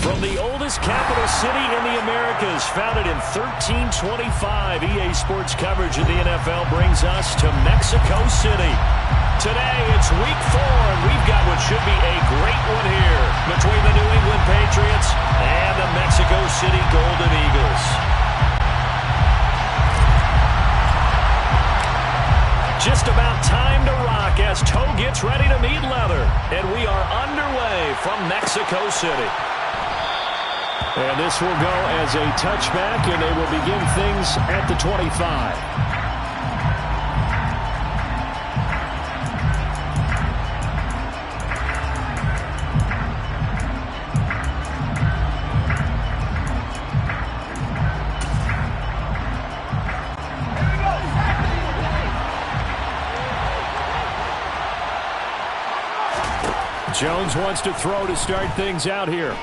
From the oldest capital city in the Americas, founded in 1325, EA Sports coverage of the NFL brings us to Mexico City. Today, it's week 4, and we've got what should be a great one here between the New England Patriots and the Mexico City Golden Eagles. Just about time to rock as toe gets ready to meet leather, and we are underway from Mexico City. And this will go as a touchback, and they will begin things at the 25. Jones wants to throw to start things out here.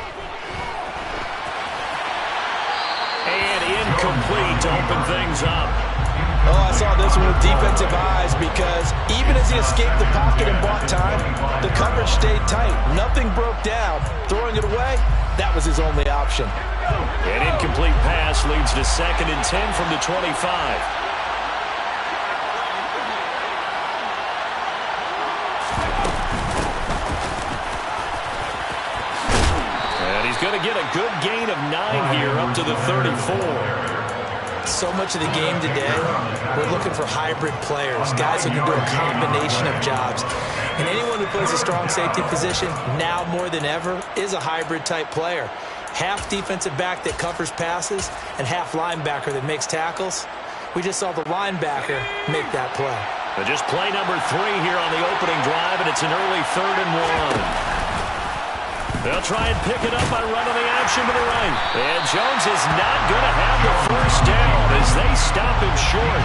And incomplete to open things up. Oh, I saw this one with defensive eyes because even as he escaped the pocket and bought time, the coverage stayed tight. Nothing broke down. Throwing it away, that was his only option. An incomplete pass leads to 2nd and 10 from the 25. Going to get a good gain of 9 here up to the 34. So much of the game today, we're looking for hybrid players, guys who can do a combination of jobs. And anyone who plays a strong safety position, now more than ever, is a hybrid type player. Half defensive back that covers passes and half linebacker that makes tackles. We just saw the linebacker make that play. But just play number 3 here on the opening drive, and it's an early 3rd and 1. They'll try and pick it up by running the action to the right. And Jones is not going to have the first down as they stop him short.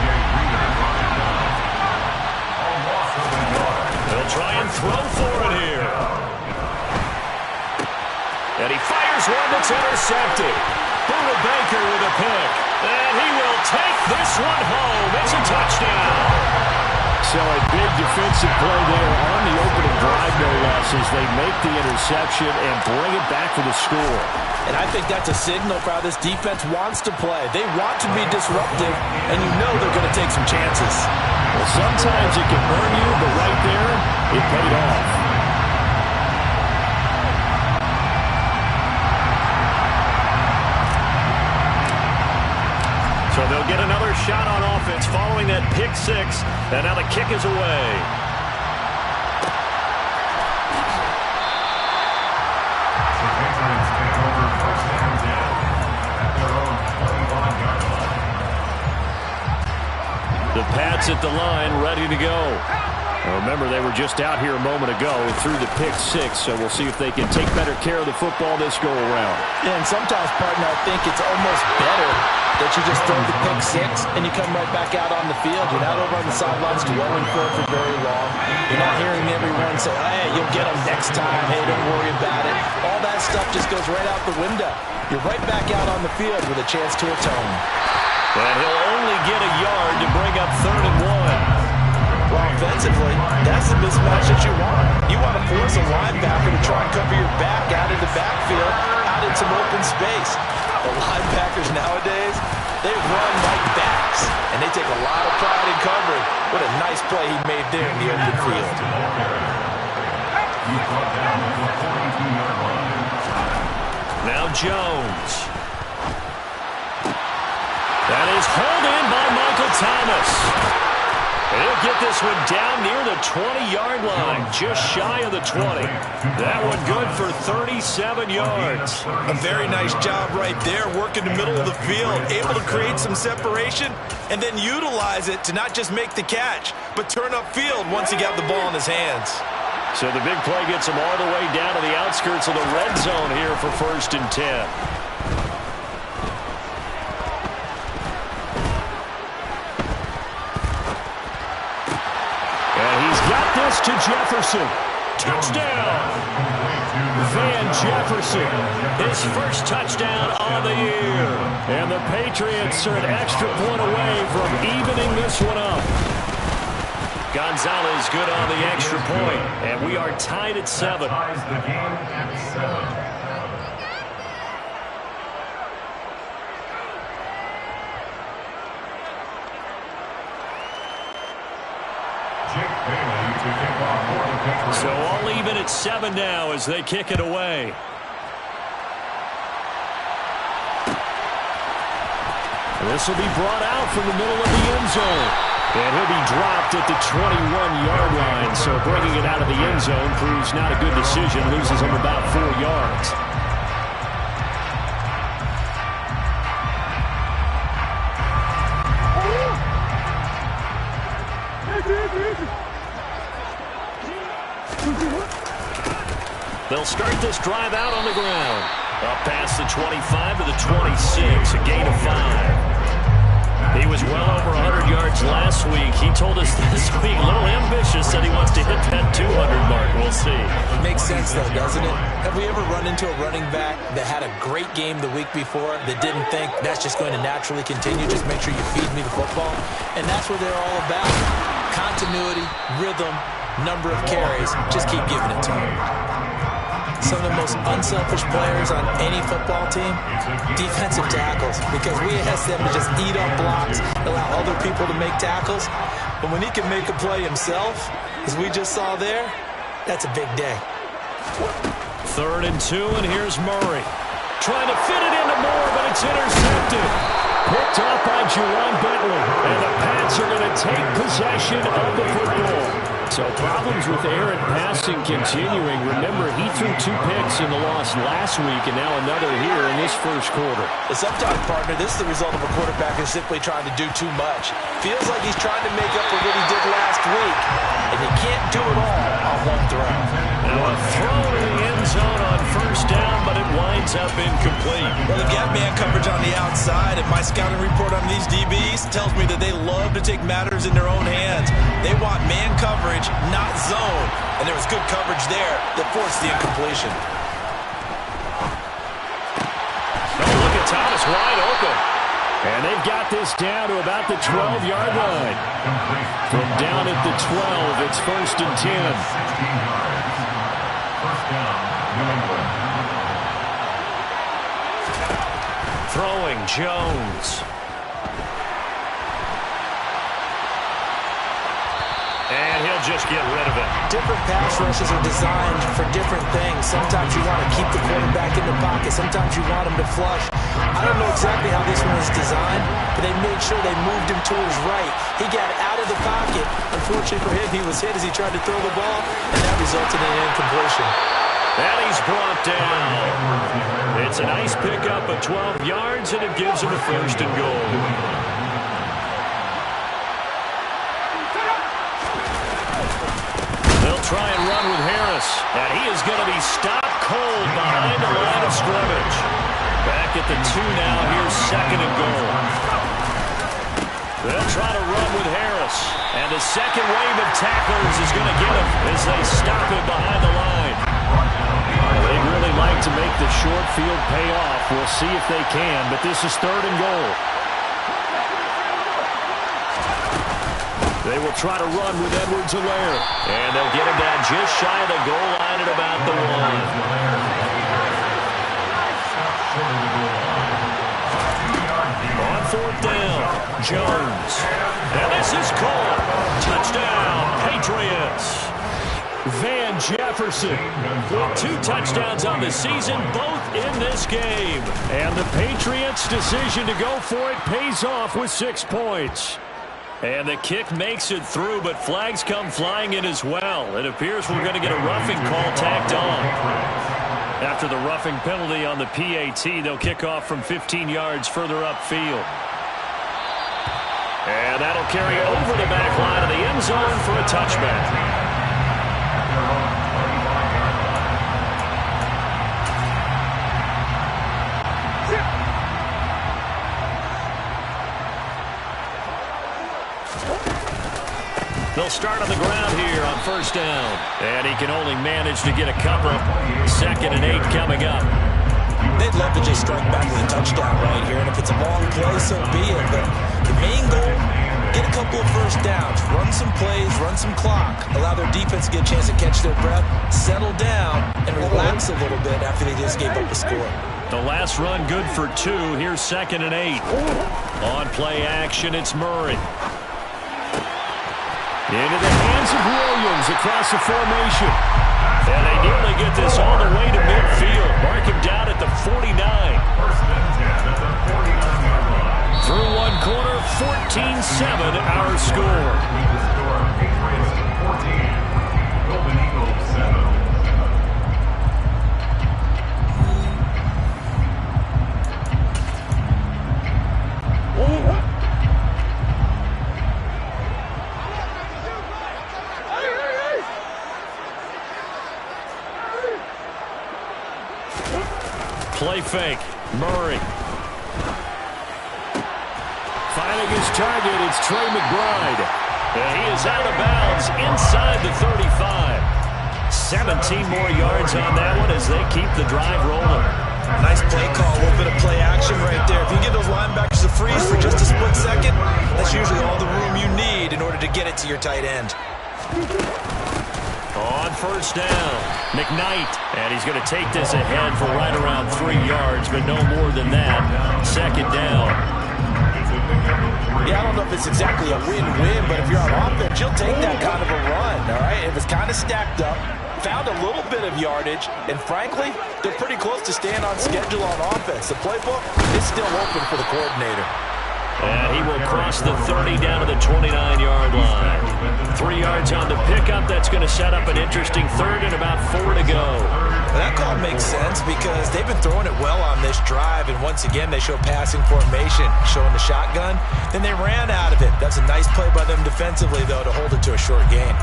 They'll try and throw for it here. And he fires one that's intercepted. Buda Baker with a pick. And he will take this one home. It's a touchdown. So a big defensive play there on the opening drive, no less, as they make the interception and bring it back for the score. And I think that's a signal for how this defense wants to play. They want to be disruptive, and you know they're going to take some chances. Well, sometimes it can burn you, but right there, it paid off. So they'll get another shot on offense following that pick 6, and now the kick is away. The Pats at the line, ready to go. Now remember, they were just out here a moment ago and threw the pick 6, so we'll see if they can take better care of the football this go around. And sometimes, partner, I think it's almost better that you just throw the pick 6 and you come right back out on the field. You're not over on the sidelines dwelling for very long. You're not hearing everyone say, hey, you'll get them next time. Hey, don't worry about it. All that stuff just goes right out the window. You're right back out on the field with a chance to atone. And he'll only get a yard to bring up 3rd and 1. Well, offensively, that's the mismatch that you want. You want to force a linebacker to try and cover your back out in the backfield, out in some open space. The linebackers nowadays, they run like backs, and they take a lot of pride in covering. What a nice play he made there in the open field. Now Jones. That is hauled in by Michael Thomas. He'll get this one down near the 20-yard line, just shy of the 20. That one good for 37 yards. A very nice job right there, working the middle of the field, able to create some separation and then utilize it to not just make the catch, but turn upfield once he got the ball in his hands. So the big play gets him all the way down to the outskirts of the red zone here for 1st and 10. To Jefferson. Touchdown! Van Jefferson, his first touchdown on the year. And the Patriots are an extra point away from evening this one up. Gonzalez good on the extra point, and we are tied at 7. So all even at 7 now as they kick it away. This will be brought out from the middle of the end zone. And he'll be dropped at the 21-yard line. So bringing it out of the end zone proves not a good decision. Loses him about 4 yards. They'll start this drive out on the ground. Up past the 25 to the 26, a gain of 5. He was well over 100 yards last week. He told us this week, a little ambitious, said he wants to hit that 200 mark. We'll see. Makes sense, though, doesn't it? Have we ever run into a running back that had a great game the week before that didn't think that's just going to naturally continue? Just make sure you feed me the football. And that's what they're all about. Continuity, rhythm, number of carries. Just keep giving it to him. Some of the most unselfish players on any football team, defensive tackles, because we ask them to just eat up blocks, allow other people to make tackles. But when he can make a play himself, as we just saw there, that's a big day. 3rd and 2, and here's Murray. Trying to fit it into Moore, but it's intercepted. Picked off by Jerome Bentley, and the Pats are going to take possession of the football. So problems with errant passing continuing. Remember, he threw 2 picks in the loss last week, and now another here in this first quarter. Sometimes, partner, this is the result of a quarterback who's simply trying to do too much. Feels like he's trying to make up for what he did last week, and he can't do it all on one throw. Now a throw to the end zone on 1st down, but it winds up incomplete. Well, they've got man coverage on the outside, and my scouting report on these DBs tells me that they love to take matters in their own hands. They want man coverage, not zone. And there was good coverage there that forced the incompletion. Oh, look at Thomas wide open. And they've got this down to about the 12-yard line. From down at the 12, it's 1st and 10. Throwing Jones. And he'll just get rid of it. Different pass rushes are designed for different things. Sometimes you want to keep the quarterback in the pocket. Sometimes you want him to flush. I don't know exactly how this one was designed, but they made sure they moved him to his right. He got out of the pocket. Unfortunately for him, he was hit as he tried to throw the ball, and that resulted in an incompletion. And he's brought down. It's a nice pickup of 12 yards, and it gives him a 1st and goal. They'll try and run with Harris, and he is going to be stopped cold behind the line of scrimmage. Back at the 2 now, here's 2nd and goal. They'll try to run with Harris, and the second wave of tacklers is going to get him as they stop him behind the line. They'd really like to make the short field pay off. We'll see if they can, but this is 3rd and goal. They will try to run with Edwards-Helaire. And they'll get him down just shy of the goal line at about the 1. On 4th down, Jones. And this is called. Touchdown, Patriots. Van Jefferson with 2 touchdowns on the season, both in this game. And the Patriots' decision to go for it pays off with 6 points. And the kick makes it through, but flags come flying in as well. It appears we're going to get a roughing call tacked on. After the roughing penalty on the PAT, they'll kick off from 15 yards further upfield. And that'll carry over the back line of the end zone for a touchback. They'll start on the ground here on 1st down. And he can only manage to get a couple. 2nd and 8 coming up. They'd love to just strike back with a touchdown right here. And if it's a long play, so be it. But the main goal, get a couple of 1st downs. Run some plays, run some clock. Allow their defense to get a chance to catch their breath, settle down, and relax a little bit after they just gave up a score. The last run good for 2. Here's 2nd and 8. On play action, it's Murray. Into the hands of Williams across the formation. And they nearly get this all the way to midfield. Mark him down at the 49. Through one quarter, 14-7 our score. Play fake. Murray. Finding his target, it's Trey McBride. And he is out of bounds inside the 35. 17 more yards on that one as they keep the drive rolling. Nice play call, a little bit of play action right there. If you can get those linebackers to freeze for just a split second, that's usually all the room you need in order to get it to your tight end. On first down, McKnight, and he's going to take this ahead for right around 3 yards, but no more than that. Second down. Yeah, I don't know if it's exactly a win-win, but if you're on offense, you'll take that kind of a run, all right? If it's kind of stacked up, found a little bit of yardage, and frankly, they're pretty close to staying on schedule on offense. The playbook is still open for the coordinator. And he will cross the 30 down to the 29-yard line. 3 yards on the pickup. That's going to set up an interesting third and about 4 to go. Well, that call makes sense because they've been throwing it well on this drive, and once again, they show passing formation, showing the shotgun. Then they ran out of it. That's a nice play by them defensively, though, to hold it to a short gain.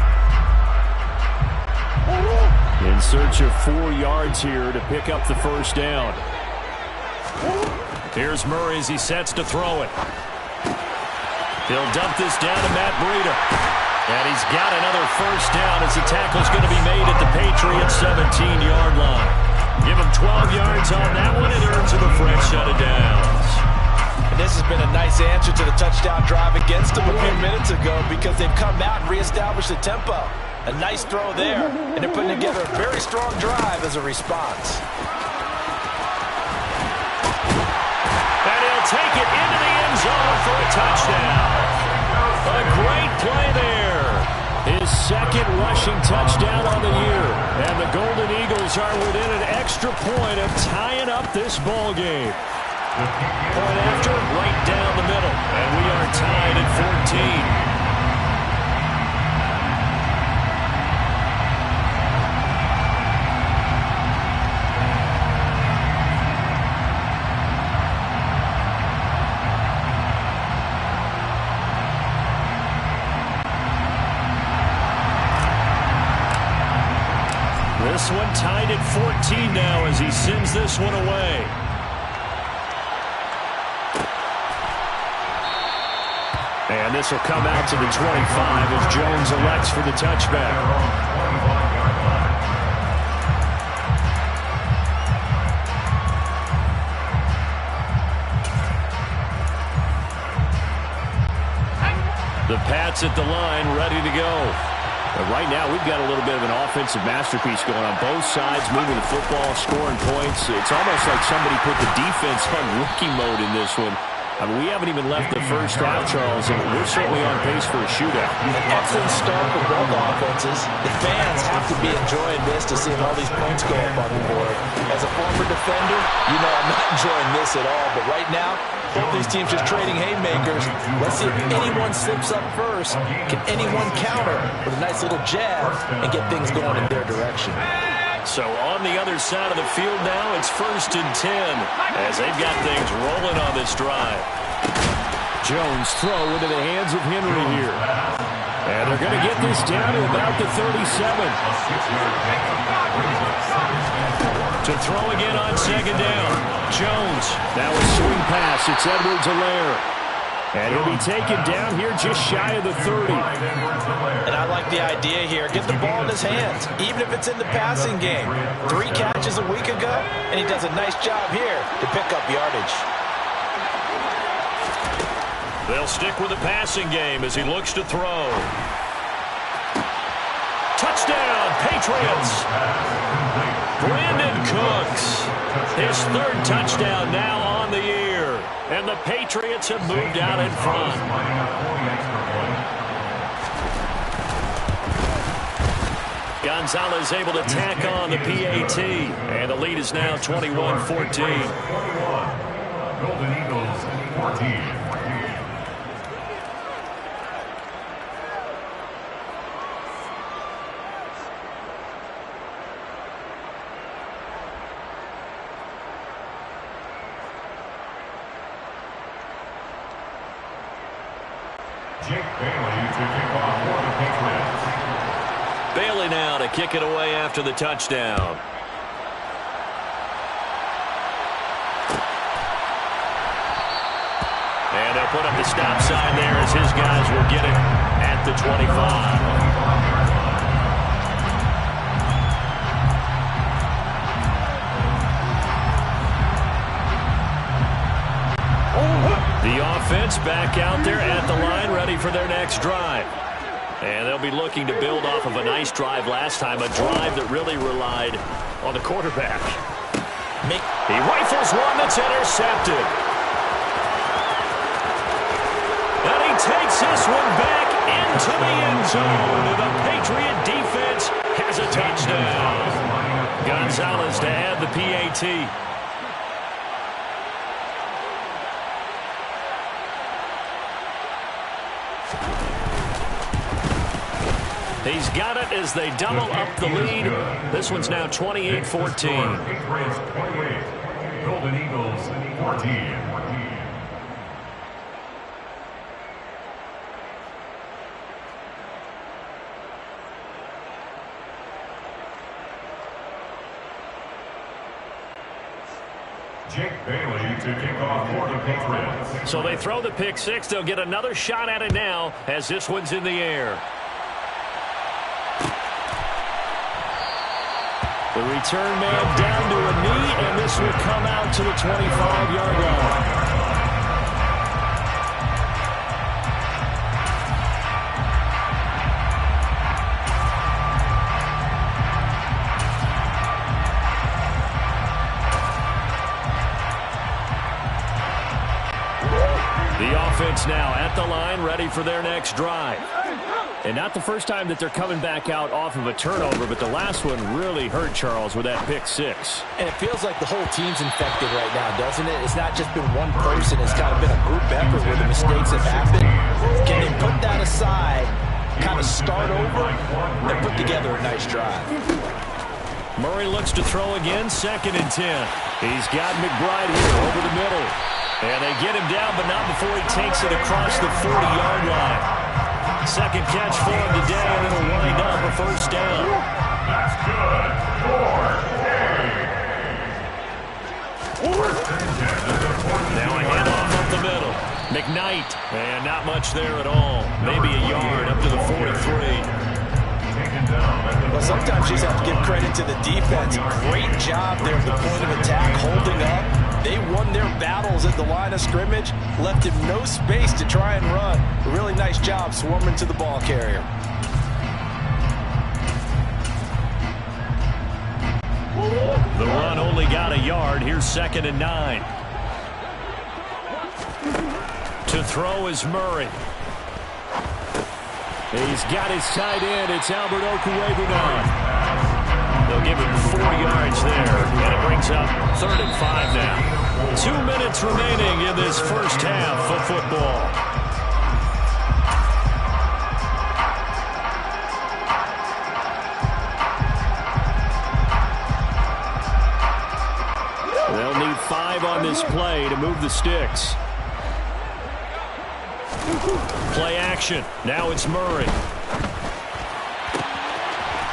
In search of 4 yards here to pick up the first down. Here's Murray as he sets to throw it. He'll dump this down to Matt Breida. And he's got another first down as the tackle's going to be made at the Patriots' 17-yard line. Give him 12 yards on that one and earns him a fresh set of downs. And this has been a nice answer to the touchdown drive against them a few minutes ago because they've come out and reestablished the tempo. A nice throw there, and they're putting together a very strong drive as a response. And he'll take it into the end zone for a touchdown. A great play there. His second rushing touchdown on the year. And the Golden Eagles are within an extra point of tying up this ball game. Point after, right down the middle. And we are tied at 14. This one tied at 14 now as he sends this one away. And this will come out to the 25 as Jones elects for the touchback. The Pats at the line, ready to go. But right now, we've got a little bit of an offensive masterpiece going on both sides, moving the football, scoring points. It's almost like somebody put the defense on rookie mode in this one. I mean, we haven't even left the first half, Charles, and we're certainly on pace for a shootout. An excellent start for both offenses. The fans have to be enjoying this to see all these points go up on the board. As a former defender, you know I'm not enjoying this at all. But right now, both these teams just trading haymakers. Let's see if anyone slips up first. Can anyone counter with a nice little jab and get things going in their direction? So on the other side of the field now, it's 1st and 10 as they've got things rolling on this drive. Jones throw into the hands of Henry here. And they're going to get this down to about the 37. To throw again on second down. Jones. Now a swing pass. It's Edwards-Helaire. And he'll be taken down here just shy of the 30. And I like the idea here. Get the ball in his hands, even if it's in the passing game. 3 catches a week ago, and he does a nice job here to pick up yardage. They'll stick with the passing game as he looks to throw. Touchdown, Patriots! Brandon Cooks. His 3rd touchdown now on the year. And the Patriots have moved out in front. Gonzalez able to tack on the PAT. And the lead is now 21-14. Golden Eagles 14. Bailey now to kick it away after the touchdown. And they'll put up the stop sign there as his guys will get it at the 25. The offense back out there at the line, ready for their next drive. And they'll be looking to build off of a nice drive last time, a drive that really relied on the quarterback. He rifles one that's intercepted. And he takes this one back into the end zone. The Patriot defense has a touchdown. Gonzalez to add the PAT. He's got it as they double up the lead. This one's now 28-14. Patriots 28, Golden Eagles 14. Jake Bailey to kick off for the Patriots. So they throw the pick six. They'll get another shot at it now as this one's in the air. The return man down to a knee, and this will come out to the 25-yard line. The offense now at the line, ready for their next drive. And not the first time that they're coming back out off of a turnover, but the last one really hurt Charles with that pick six. And it feels like the whole team's infected right now, doesn't it? It's not just been one person. It's kind of been a group effort where the mistakes have happened. Can they put that aside, kind of start over, and put together a nice drive? Murray looks to throw again, 2nd and 10. He's got McBride here over the middle. And they get him down, but not before he takes it across the 40-yard line. Second catch for him today, and it'll wind up a first down. That's good. Now a handoff up the middle. McKnight, and not much there at all. Maybe a yard up to the 43. Well, sometimes you just have to give credit to the defense. Great job there at the point of attack, holding up. They won their battles at the line of scrimmage, left him no space to try and run. A really nice job swarming to the ball carrier. The run only got a yard. Here's 2nd and 9. To throw is Murray. He's got his tight end. It's Albert Okuebu now. They'll give him 4 yards there, and it brings up 3rd and 5 now. 2 minutes remaining in this first half of football. They'll need 5 on this play to move the sticks. Play action. Now it's Murray.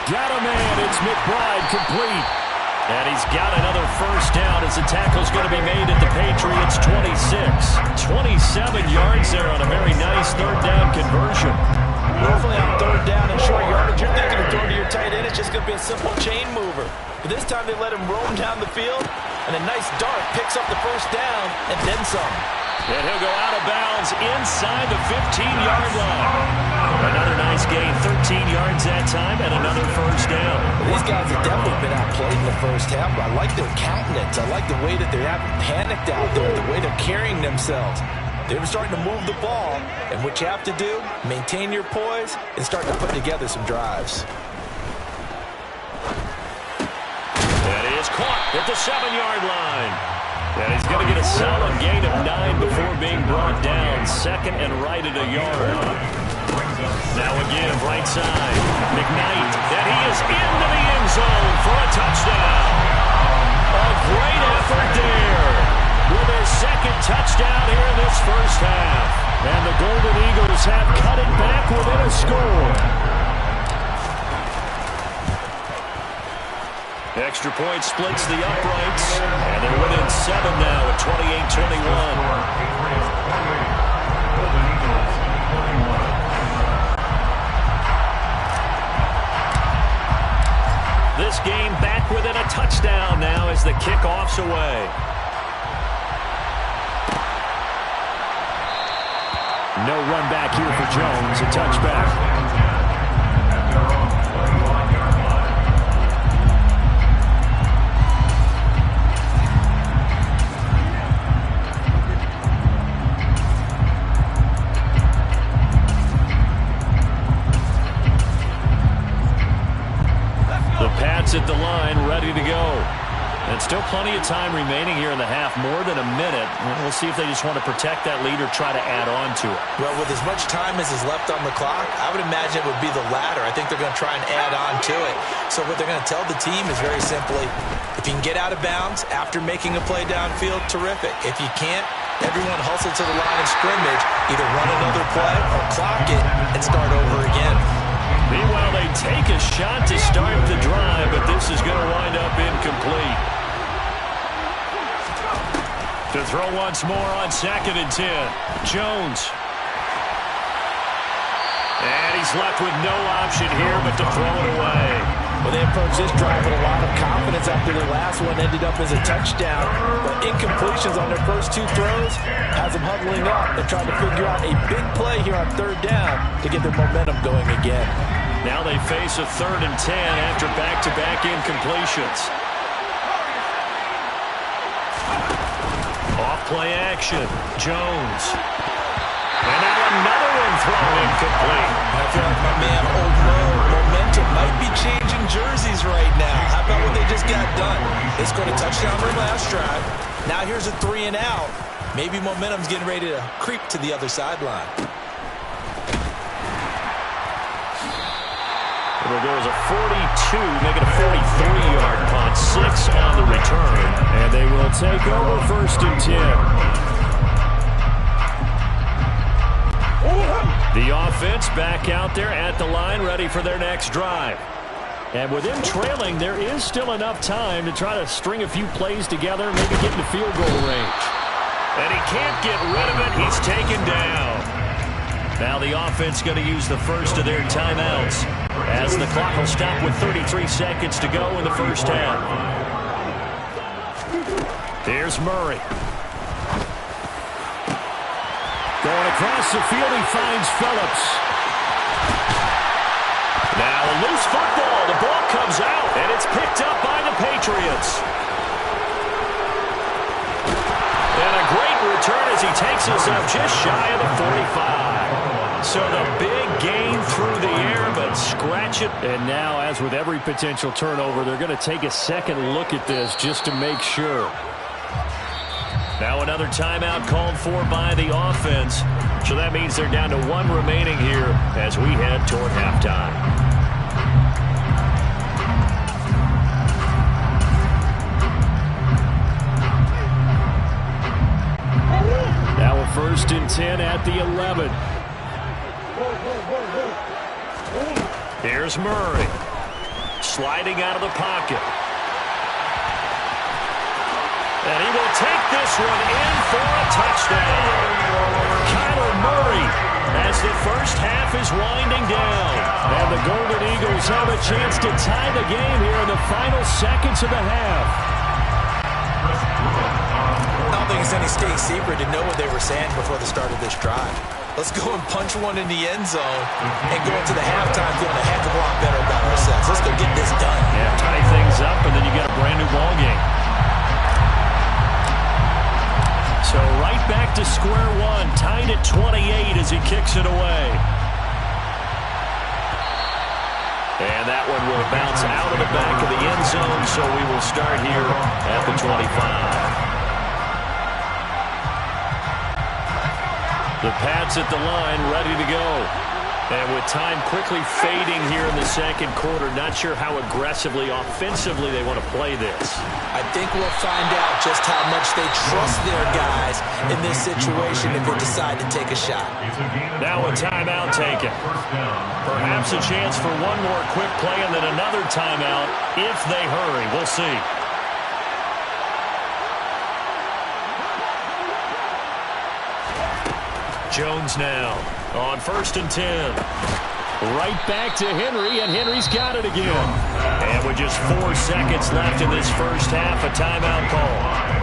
Got a man. It's McBride complete. And he's got another first down as the tackle's going to be made at the Patriots 26. 27 yards there on a very nice 3rd down conversion. Hopefully on 3rd down and short yardage, you're thinking of throwing to your tight end. It's just going to be a simple chain mover. But this time they let him roam down the field, and a nice dart picks up the first down and then some. And he'll go out of bounds inside the 15-yard line. Another nice gain, 13 yards that time, and another first down. These guys have definitely been outplayed in the first half, but I like their countenance. I like the way that they haven't panicked out there, the way they're carrying themselves. They're starting to move the ball, and what you have to do, maintain your poise and start to put together some drives. at the 7-yard line. And he's going to get a solid gain of 9 before being brought down. Second and right at a yard. Now again, right side. McKnight, and he is into the end zone for a touchdown. A great effort there with their second touchdown here in this first half. And the Golden Eagles have cut it back within a score. Extra point splits the uprights, and they're within 7 now at 28-21. This game back within a touchdown now as the kickoff's away. No run back here for Jones, a touchback. At the line, ready to go. And still plenty of time remaining here in the half, more than a minute. We'll see if they just want to protect that lead or try to add on to it. Well, with as much time as is left on the clock, I would imagine it would be the latter. I think they're going to try and add on to it. So what they're going to tell the team is very simply, if you can get out of bounds after making a play downfield, terrific. If you can't, everyone hustle to the line of scrimmage, either run another play or clock it and start over again. Meanwhile, they take a shot to start the drive, but this is going to wind up incomplete. To throw once more on 2nd and 10. Jones. And he's left with no option here but to throw it away. Well, they approached this drive with a lot of confidence after their last one ended up as a touchdown. But incompletions on their first 2 throws has them huddling up and trying to figure out a big play here on 3rd down to get their momentum going again. Now they face a 3rd and 10 after back-to-back incompletions. Off play action. Jones. And now another one thrown incomplete. I feel like my man, Old Mo, momentum might be changing jerseys right now. How about what they just got done? They scored a touchdown on their last drive. Now here's a 3 and out. Maybe momentum's getting ready to creep to the other sideline. There goes a 42, make it a 43-yard punt, 6 on the return, and they will take over 1st and 10. The offense back out there at the line, ready for their next drive. And with them trailing, there is still enough time to try to string a few plays together, maybe get into field goal range. And he can't get rid of it. He's taken down. Now the offense going to use the first of their timeouts as the clock will stop with 33 seconds to go in the first half. Here's Murray. Going across the field, he finds Phillips. Now a loose football. The ball comes out, and it's picked up by the Patriots. And a great return as he takes us up just shy of the 45. So the big gain through the air, but scratch it. And now, as with every potential turnover, they're going to take a second look at this just to make sure. Now another timeout called for by the offense. So that means they're down to 1 remaining here as we head toward halftime. Now a 1st and 10 at the 11. Here's Murray. Sliding out of the pocket. And he will take this one in for a touchdown. Kyler Murray as the first half is winding down. And the Golden Eagles have a chance to tie the game here in the final seconds of the half. I don't think it's any state secret to know what they were saying before the start of this drive. Let's go and punch one in the end zone and go into the halftime feeling a heck of a lot better about ourselves. Let's go get this done. Yeah, tie things up, and then you get a brand new ball game. So right back to square one, tied at 28 as he kicks it away. And that one will bounce out of the back of the end zone, so we will start here at the 25. The Pats at the line, ready to go. And with time quickly fading here in the second quarter, not sure how aggressively, offensively they want to play this. I think we'll find out just how much they trust their guys in this situation if they decide to take a shot. Now a timeout taken. Perhaps a chance for one more quick play and then another timeout if they hurry. We'll see. Jones now on 1st and 10. Right back to Henry, and Henry's got it again. And with just 4 seconds left in this first half, a timeout call.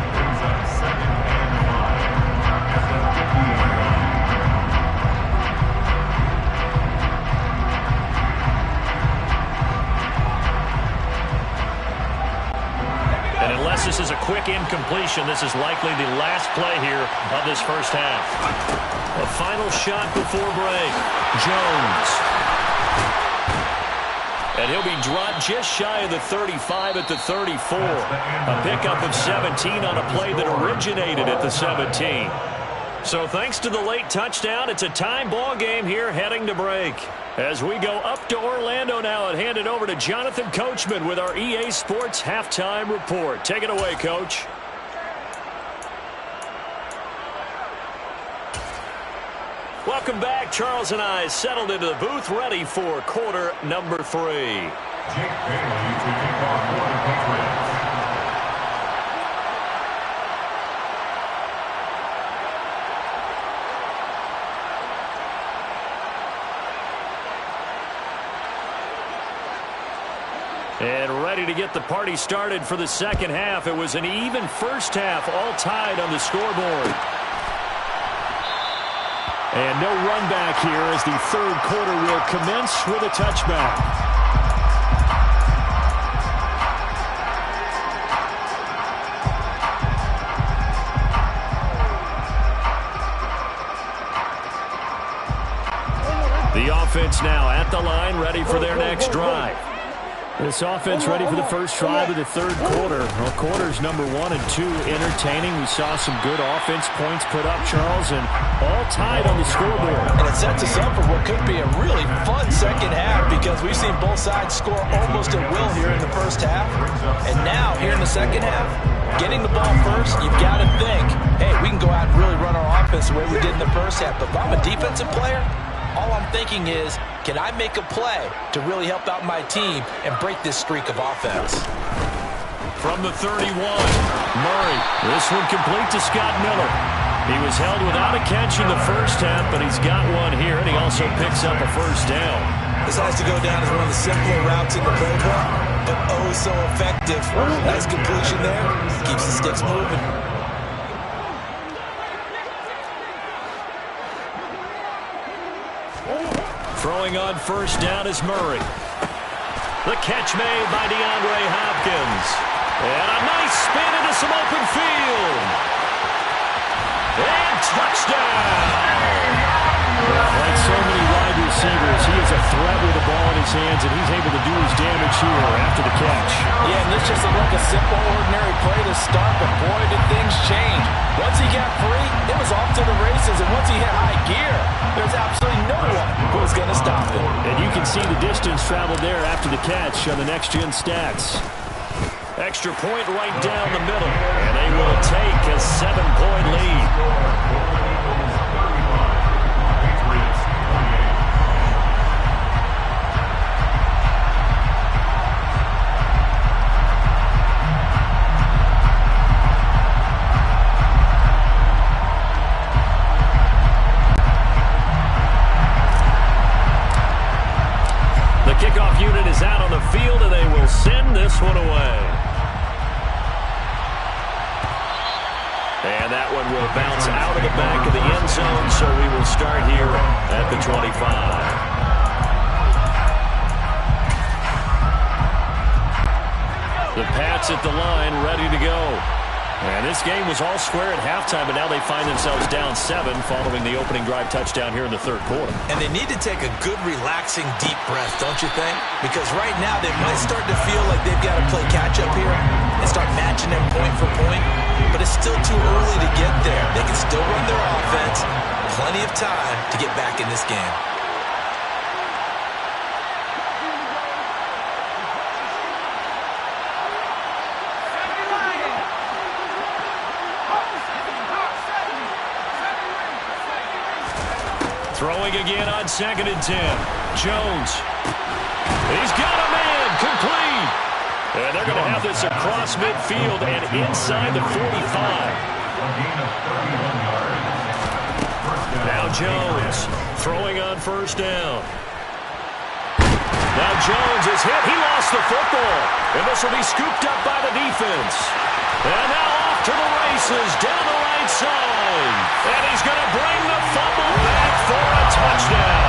This is a quick incompletion. This is likely the last play here of this first half. A final shot before break. Jones. And he'll be dropped just shy of the 35 at the 34. A pickup of 17 on a play that originated at the 17. So thanks to the late touchdown, it's a tie ball game here heading to break. As we go up to Orlando now and hand it over to Jonathan Coachman with our EA Sports Halftime Report. Take it away, Coach. Welcome back. Charles and I settled into the booth, ready for quarter number 3. Jake Bailey to kick off for the Patriots. And ready to get the party started for the second half. It was an even first half, all tied on the scoreboard. And no run back here as the third quarter will commence with a touchback. The offense now at the line, ready for their next drive. This offense ready for the first drive of the third quarter. Well, quarters number 1 and 2 entertaining. We saw some good offense points put up, Charles, and all tied on the scoreboard. And it sets us up for what could be a really fun second half because we've seen both sides score almost at will here in the first half. And now, here in the second half, getting the ball first, you've got to think, hey, we can go out and really run our offense the way we did in the first half. But if I'm a defensive player, all I'm thinking is, can I make a play to really help out my team and break this streak of offense? From the 31, Murray. This one complete to Scott Miller. He was held without a catch in the first half, but he's got one here, and he also picks up a first down. This has to go down as one of the simpler routes in the playbook, but oh so effective. Nice completion there. Keeps the sticks moving. Throwing on first down is Murray. The catch made by DeAndre Hopkins. And a nice spin into some open field. And touchdown! Like so many wide receivers, he is a threat with the ball in his hands, and he's able to do his damage here after the catch. Yeah, and this just looked like a simple, ordinary play to start, but boy, did things change. Once he got free, it was off to the races, and once he hit high gear, there's absolutely no one who was going to stop him. And you can see the distance traveled there after the catch on the next-gen stats. Extra point right down the middle, and they will take a 7-point lead. Kickoff unit is out on the field, and they will send this one away. And that one will bounce out of the back of the end zone, so we will start here at the 25. The Pats at the line, ready to go. And this game was all square at halftime, but now they find themselves down 7 following the opening drive touchdown here in the third quarter. And they need to take a good, relaxing, deep breath, don't you think? Because right now they might start to feel like they've got to play catch-up here and start matching them point for point. But it's still too early to get there. They can still run their offense. Plenty of time to get back in this game. Throwing again on 2nd and 10. Jones. He's got a man. Complete. And they're going to have this across midfield and inside the 45. Now Jones throwing on 1st down. Now Jones is hit. He lost the football. And this will be scooped up by the defense. And now off to the races down the right side. And he's going to bring the fumble back for a touchdown.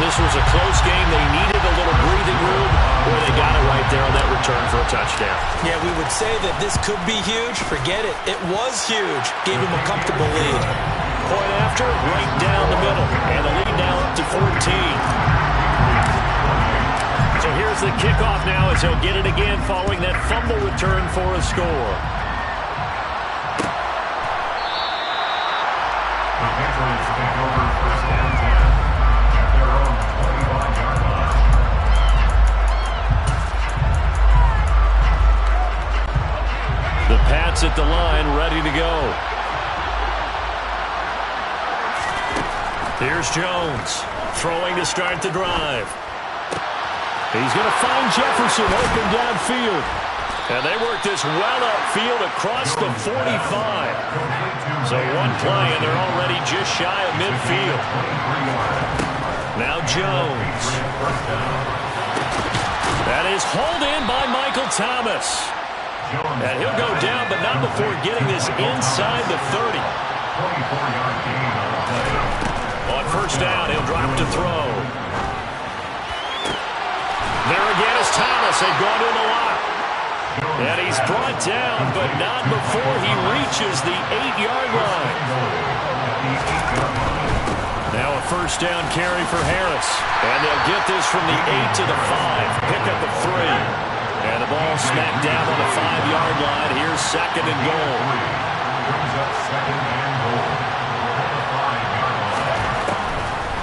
This was a close game. They needed a little breathing room, where they got it right there on that return for a touchdown. Yeah, we would say that this could be huge. Forget it. It was huge. Gave him a comfortable lead. Point after, right down the middle. And the lead now up to 14. So here's the kickoff now as he'll get it again following that fumble return for a score. The Patriots take over 1st and 10 at their own 21-yard line. The Pats at the line, ready to go. Here's Jones, throwing to start the drive. He's going to find Jefferson open downfield. And they work this well upfield across the 45. So one play, and they're already just shy of midfield. Now Jones. That is hauled in by Michael Thomas. And he'll go down, but not before getting this inside the 30. On 1st down, he'll drop to throw. There again is Thomas. They've gone to him a lot. And he's brought down, but not before he reaches the 8-yard line. Now a 1st down carry for Harris. And they'll get this from the 8 to the 5. Pick up a 3. And the ball smacked down on the 5-yard line. Here's 2nd and goal.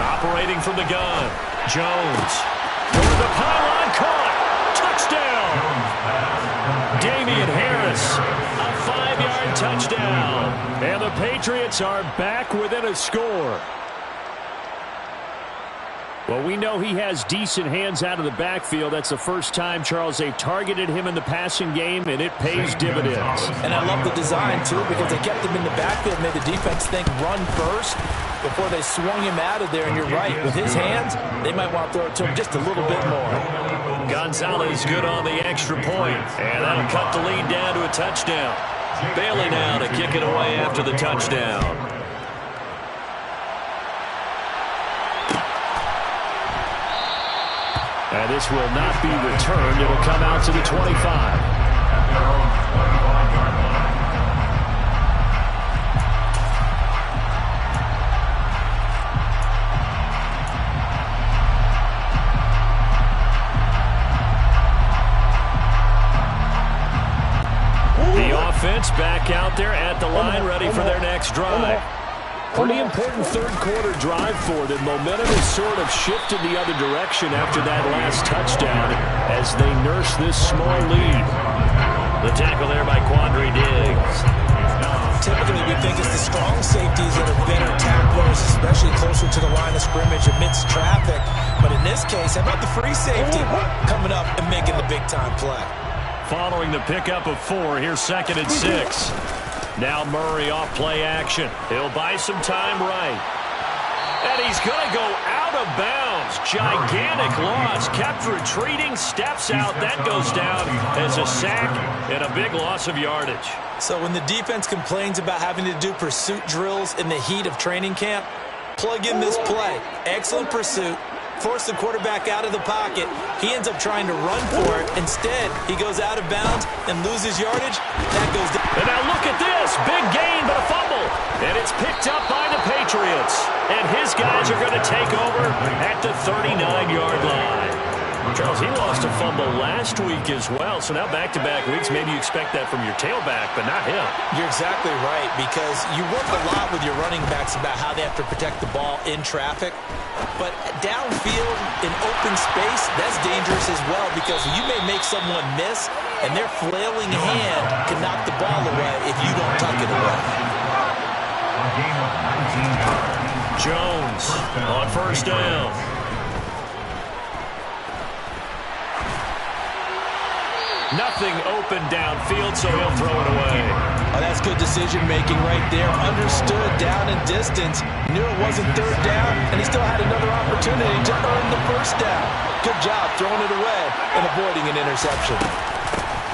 Operating from the gun. Jones. Over the pylon, caught. Touchdown. Damian Harris, a 5-yard touchdown. And the Patriots are back within a score. Well, we know he has decent hands out of the backfield. That's the first time, Charles, they've targeted him in the passing game, and it pays dividends. And I love the design, too, because they kept him in the backfield, made the defense think run first before they swung him out of there. And you're right, with his hands, they might want to throw it to him just a little bit more. Gonzalez good on the extra point, and that'll cut the lead down to a touchdown. Bailey now to kick it away after the touchdown. And this will not be returned. It'll come out to the 25. The offense back out there at the line, ready for their next drive. Pretty important third quarter drive for them. Momentum has sort of shifted the other direction after that last touchdown as they nurse this small lead. The tackle there by Quandre Diggs. Typically, we think it's the strong safeties that are better tacklers, especially closer to the line of scrimmage amidst traffic. But in this case, how about the free safety coming up and making the big-time play? Following the pickup of 4, here's 2nd and 6. Now Murray off play action. He'll buy some time right. And he's going to go out of bounds. Gigantic loss. Kept retreating. Steps out. That goes down as a sack and a big loss of yardage. So when the defense complains about having to do pursuit drills in the heat of training camp, plug in this play. Excellent pursuit. force the quarterback out of the pocket. He ends up trying to run for it. Instead, he goes out of bounds and loses yardage. That goes down. And now look at this. Big gain, but a fumble. And it's picked up by the Patriots. And his guys are going to take over at the 39-yard line. Charles, he lost a fumble last week as well, so now back-to-back weeks, maybe you expect that from your tailback, but not him. You're exactly right, because you work a lot with your running backs about how they have to protect the ball in traffic, but downfield in open space, that's dangerous as well, because you may make someone miss, and their flailing hand can knock the ball away if you don't tuck it away. Jones on first down. Nothing open downfield, so he'll throw it away. Oh, that's good decision-making right there. Understood down and distance. Knew it wasn't third down, and he still had another opportunity to earn the first down. Good job throwing it away and avoiding an interception.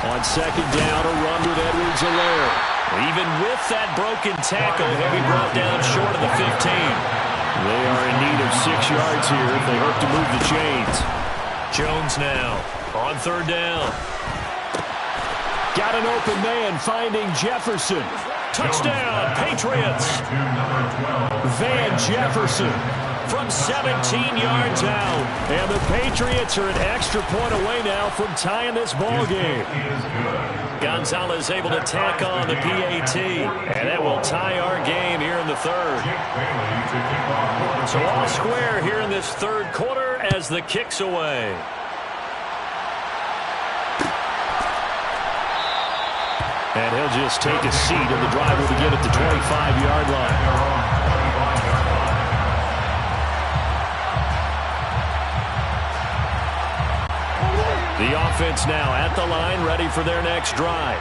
On second down, a run with Edwards-Helaire. Even with that broken tackle, he'll be brought down short of the 15. They are in need of 6 yards here if they hope to move the chains. Jones now on third down. Got an open man finding Jefferson. Touchdown, Patriots. Van Jefferson from 17 yards out. And the Patriots are an extra point away now from tying this ball game. Gonzalez able to tack on the PAT. And that will tie our game here in the third. So all square here in this third quarter as the kick's away. And he'll just take a seat, and the drive will begin at the 25-yard line. The offense now at the line, ready for their next drive.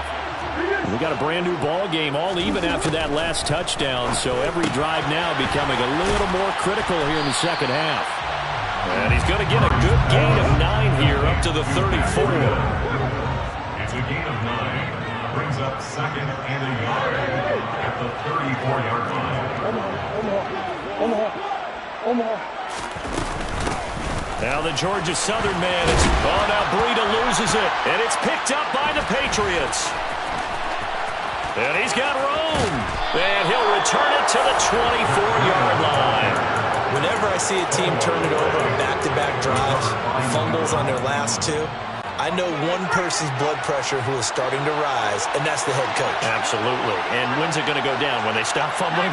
We got a brand-new ball game, all even after that last touchdown, so every drive now becoming a little more critical here in the second half. And he's going to get a good gain of 9 here, up to the 34. It's a gain of 9. Brings up second and a yard at the 34-yard line. Now the Georgia Southern man is, now Breida loses it, and it's picked up by the Patriots. And he's got room, and he'll return it to the 24-yard line. Whenever I see a team turn it over on back-to-back drives, fumbles on their last 2, I know one person's blood pressure who is starting to rise, and that's the head coach. Absolutely. And when's it going to go down? When they stop fumbling?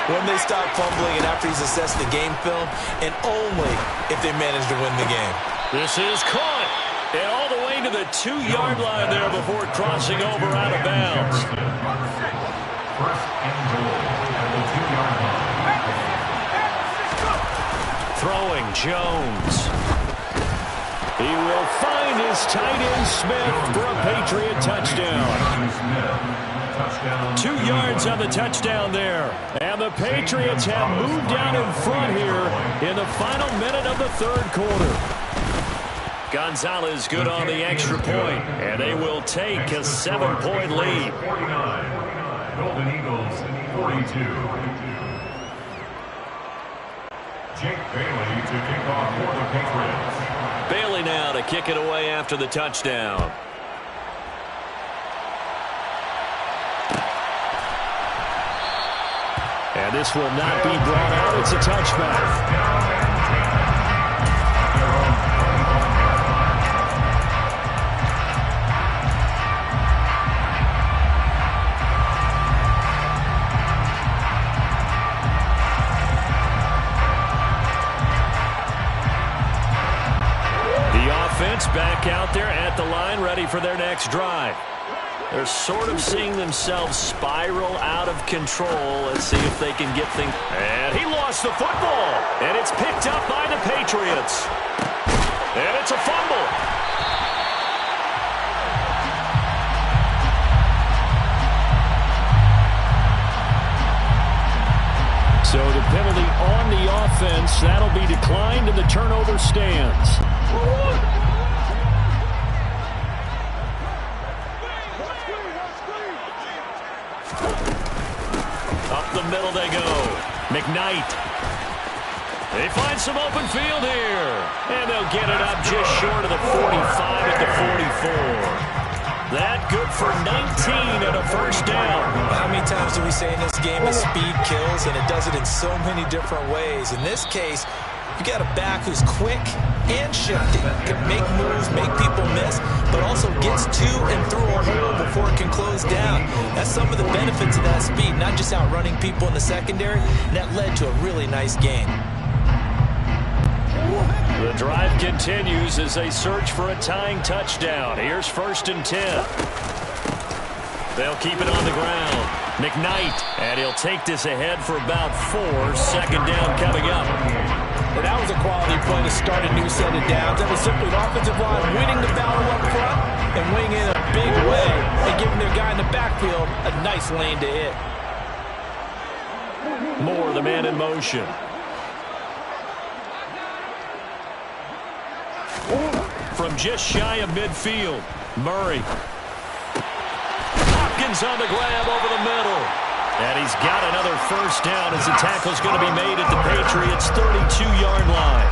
When they stop fumbling and after he's assessed the game film, and only if they manage to win the game. This is caught. And all the way to the 2-yard line there before crossing over out of bounds. First and goal at the 2-yard line. Throwing Jones. He will find his tight end Smith for a Patriot touchdown. 2 yards on the touchdown there. And the Patriots have moved down in front here in the final minute of the third quarter. Gonzalez good on the extra point, and they will take a 7-point lead. 49. Golden Eagles 42. Jake Bailey to kick off for the Patriots. Bailey now to kick it away after the touchdown. And this will not be brought out. It's a touchback. Back out there at the line, ready for their next drive. They're sort of seeing themselves spiral out of control. Let's see if they can get things. And he lost the football. And it's picked up by the Patriots. And it's a fumble. So the penalty on the offense, that'll be declined, and the turnover stands. Up the middle they go. McKnight. They find some open field here. And they'll get it up just short of the 45 at the 44. That good for 19 and a first down. How many times do we say in this game that speed kills, and it does it in so many different ways? In this case, you got a back who's quick and shifty, can make moves, make people miss, but also gets to and through a hole before it can close down. That's some of the benefits of that speed, not just outrunning people in the secondary. That led to a really nice game. The drive continues as they search for a tying touchdown. Here's 1st and 10. They'll keep it on the ground. McKnight, and he'll take this ahead for about 4. 2nd down coming up. And that was a quality play to start a new set of downs. That was simply an offensive line winning the battle up front and winning in a big way and giving their guy in the backfield a nice lane to hit. Moore, the man in motion. From just shy of midfield, Murray. Hopkins on the grab over the middle. And he's got another first down as the tackle's going to be made at the Patriots' 32-yard line.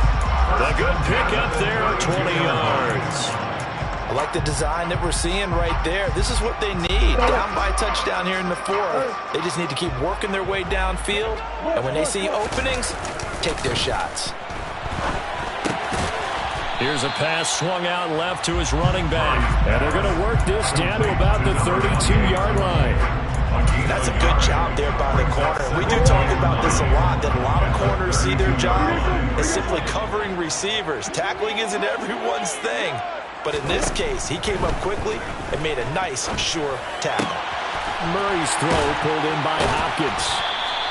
The good pickup there, 20 yards. I like the design that we're seeing right there. This is what they need. Down by a touchdown here in the 4th. They just need to keep working their way downfield. And when they see openings, take their shots. Here's a pass swung out left to his running back. And they're going to work this down to about the 32-yard line. That's a good job there by the corner. We do talk about this a lot, that a lot of corners see their job as simply covering receivers. Tackling isn't everyone's thing. But in this case, he came up quickly and made a nice, sure tackle. Murray's throw pulled in by Hopkins.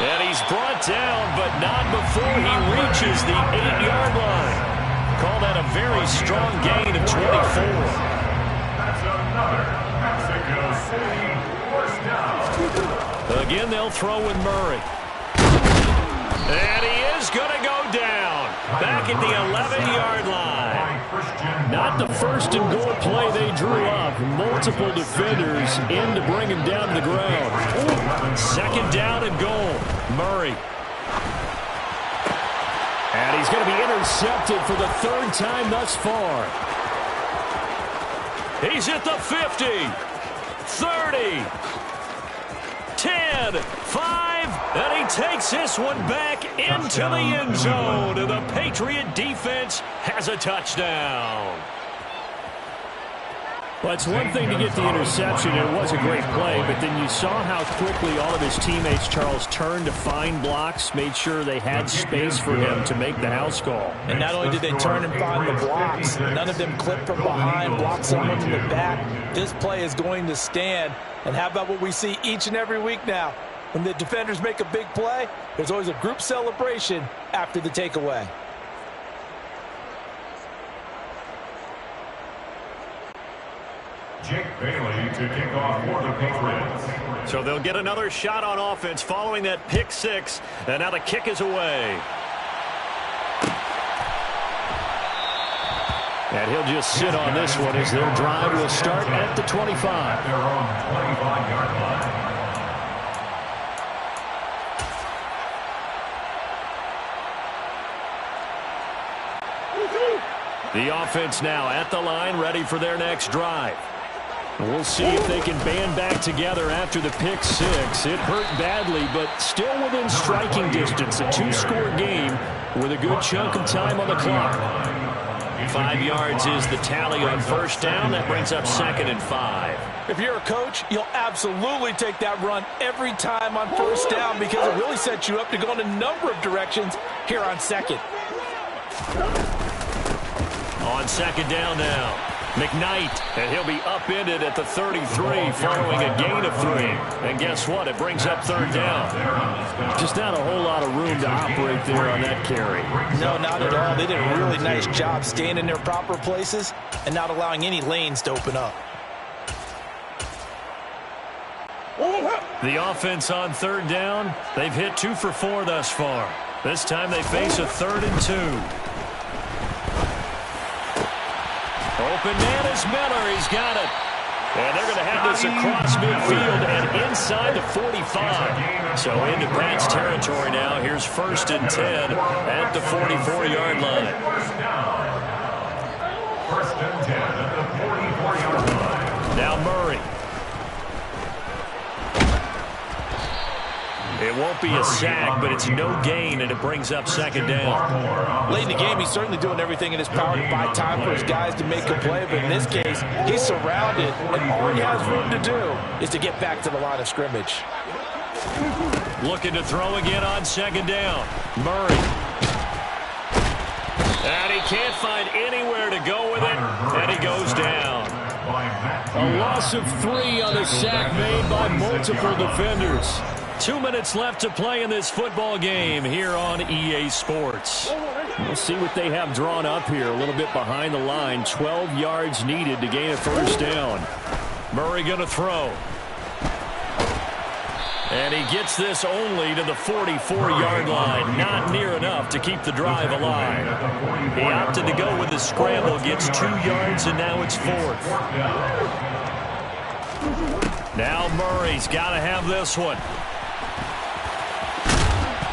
And he's brought down, but not before he reaches the 8-yard line. Call that a very strong gain of 24. That's another Mexico City first down. Again, they'll throw with Murray. And he is going to go down. Back at the 11-yard line. Not the 1st and goal play they drew up. Multiple defenders in to bring him down to the ground. 2nd down and goal. Murray. And he's going to be intercepted for the 3rd time thus far. He's at the 50, 30, 10, 5, and he takes this one back into the end zone. And the Patriot defense has a touchdown. Well, it's one thing to get the interception. It was a great play, but then you saw how quickly all of his teammates, Charles, turned to find blocks, made sure they had space for him to make the house call. And not only did they turn and find the blocks, none of them clipped from behind, blocked someone in the back. This play is going to stand. And how about what we see each and every week now? When the defenders make a big play, there's always a group celebration after the takeaway. Jake Bailey to kick off for the Patriots. So they'll get another shot on offense following that pick 6. And now the kick is away. And he'll just sit on this one as their drive will start at the 25. Their own 25-yard line. The offense now at the line, ready for their next drive. We'll see if they can band back together after the pick 6. It hurt badly, but still within striking distance. A 2-score game with a good chunk of time on the clock. 5 yards is the tally on 1st down. That brings up 2nd and 5. If you're a coach, you'll absolutely take that run every time on 1st down because it really sets you up to go in a number of directions here on 2nd. On 2nd down now. McKnight, and he'll be upended at the 33 following a gain of 3. And guess what? It brings up 3rd down. Just not a whole lot of room to operate there on that carry. No, not at all. They did a really nice job staying in their proper places and not allowing any lanes to open up. The offense on 3rd down, they've hit 2 for 4 thus far. This time they face a 3rd and 2. Open man is Miller. He's got it. And they're going to have this across midfield and inside the 45. So into Pat's territory now. Here's 1st and 10 at the 44-yard line. First and 10 at the 44-yard line. Now Murray. It won't be a sack, but it's no gain, and it brings up 2nd down. Late in the game, he's certainly doing everything in his power to buy time for his guys to make a play, but in this case, he's surrounded, and all he has room to do is to get back to the line of scrimmage. Looking to throw again on 2nd down. Murray. And he can't find anywhere to go with it, and he goes down. A loss of 3 on the sack made by multiple defenders. 2 minutes left to play in this football game here on EA Sports. We'll see what they have drawn up here. A little bit behind the line. 12 yards needed to gain a 1st down. Murray going to throw. And he gets this only to the 44-yard line. Not near enough to keep the drive alive. He opted to go with the scramble. Gets 2 yards, and now it's 4th. Now Murray's got to have this one.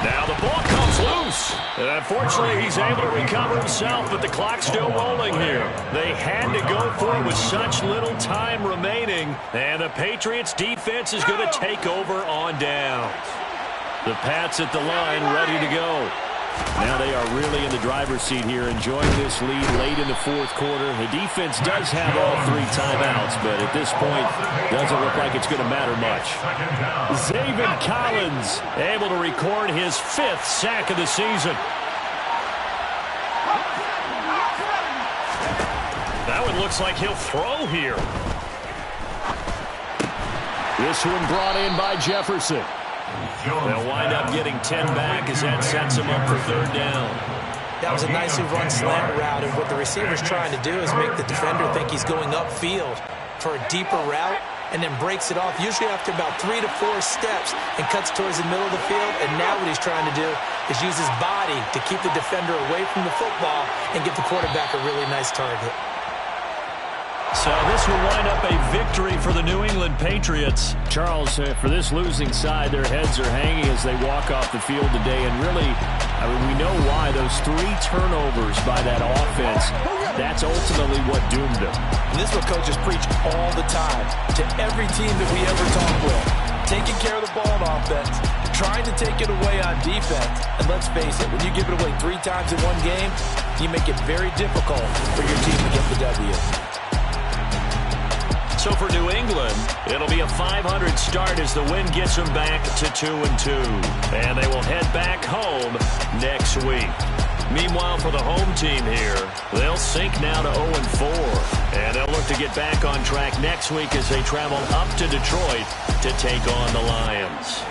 Now the ball comes loose. And unfortunately, he's able to recover himself, but the clock's still rolling here. They had to go for it with such little time remaining. And the Patriots defense is going to take over on downs. The Pats at the line ready to go. Now they are really in the driver's seat here, enjoying this lead late in the 4th quarter. The defense does have all 3 timeouts, but at this point, doesn't look like it's going to matter much. Zaven Collins able to record his 5th sack of the season. That one looks like he'll throw here. This one brought in by Jefferson. They'll wind up getting 10 back as that sets him up for 3rd down. That was a nicely run slant route, and what the receiver's trying to do is make the defender think he's going upfield for a deeper route, and then breaks it off, usually after about 3 to 4 steps, and cuts towards the middle of the field. And now what he's trying to do is use his body to keep the defender away from the football and give the quarterback a really nice target. So this will wind up a victory for the New England Patriots. Charles, for this losing side, their heads are hanging as they walk off the field today. And really, I mean, we know why. Those 3 turnovers by that offense, that's ultimately what doomed them. And this is what coaches preach all the time to every team that we ever talk with. Taking care of the ball on offense, trying to take it away on defense. And let's face it, when you give it away 3 times in one game, you make it very difficult for your team to get the W. So for New England, it'll be a 500 start as the win gets them back to 2-2. And they will head back home next week. Meanwhile, for the home team here, they'll sink now to 0-4. And they'll look to get back on track next week as they travel up to Detroit to take on the Lions.